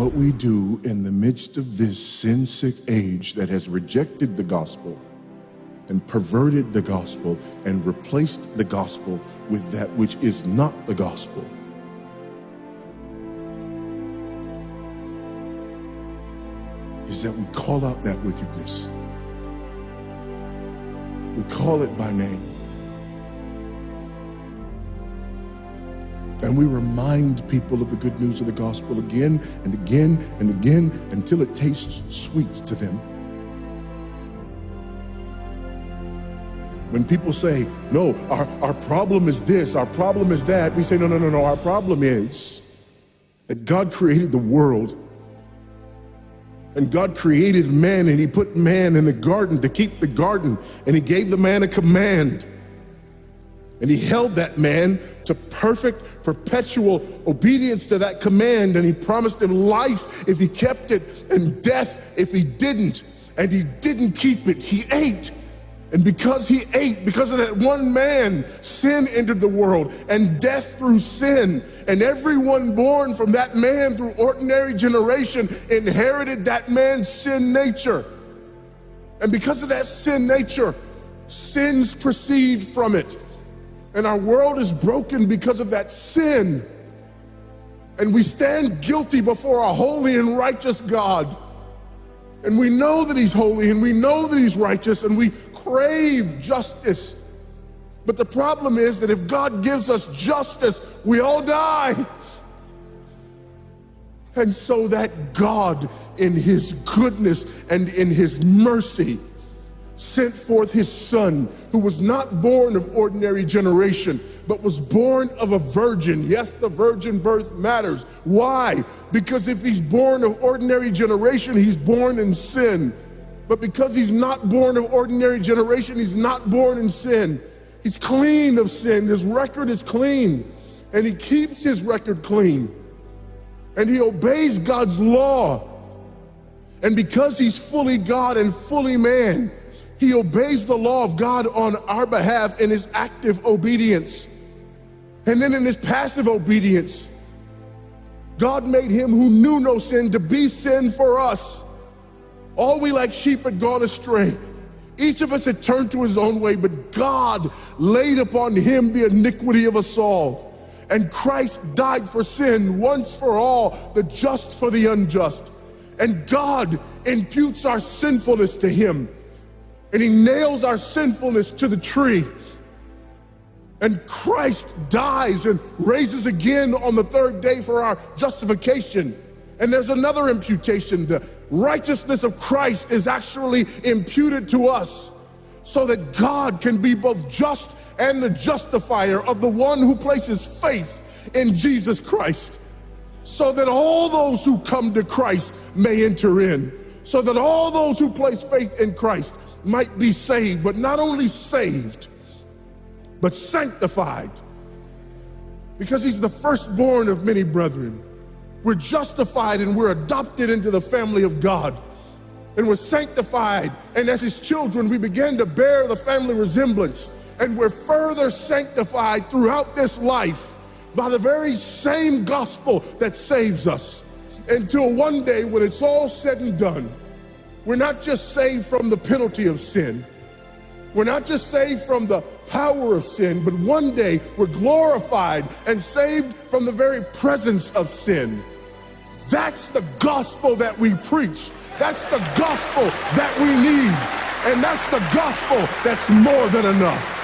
what we do in the midst of this sin-sick age that has rejected the gospel and perverted the gospel and replaced the gospel with that which is not the gospel. Is that we call out that wickedness. We call it by name. And we remind people of the good news of the gospel again and again and again until it tastes sweet to them. When people say, no, our problem is this, our problem is that, we say, no, our problem is that God created the world. And God created man, and he put man in the garden to keep the garden, and he gave the man a command. And he held that man to perfect, perpetual obedience to that command, and he promised him life if he kept it, and death if he didn't. And he didn't keep it, he ate. And because he ate, because of that one man, sin entered the world and death through sin. And everyone born from that man through ordinary generation inherited that man's sin nature. And because of that sin nature, sins proceed from it. And our world is broken because of that sin. And we stand guilty before a holy and righteous God. And we know that he's holy and we know that he's righteous and we crave justice. But the problem is that if God gives us justice, we all die. And so that God, in his goodness and in his mercy, sent forth his son, who was not born of ordinary generation, but was born of a virgin. Yes, the virgin birth matters. Why? Because if he's born of ordinary generation, he's born in sin. But because he's not born of ordinary generation, he's not born in sin. He's clean of sin. His record is clean. And he keeps his record clean. And he obeys God's law. And because he's fully God and fully man, he obeys the law of God on our behalf in his active obedience. And then in his passive obedience, God made him who knew no sin to be sin for us. All we like sheep had gone astray. Each of us had turned to his own way, but God laid upon him the iniquity of us all. And Christ died for sin once for all, the just for the unjust. And God imputes our sinfulness to him. And he nails our sinfulness to the tree. And Christ dies and raises again on the third day for our justification. And there's another imputation. The righteousness of Christ is actually imputed to us so that God can be both just and the justifier of the one who places faith in Jesus Christ, so that all those who come to Christ may enter in, so that all those who place faith in Christ might be saved, but not only saved, but sanctified. Because he's the firstborn of many brethren. We're justified and we're adopted into the family of God. And we're sanctified, and as his children, we begin to bear the family resemblance. And we're further sanctified throughout this life by the very same gospel that saves us. Until one day when it's all said and done, we're not just saved from the penalty of sin. We're not just saved from the power of sin, but one day we're glorified and saved from the very presence of sin. That's the gospel that we preach. That's the gospel that we need. And that's the gospel that's more than enough.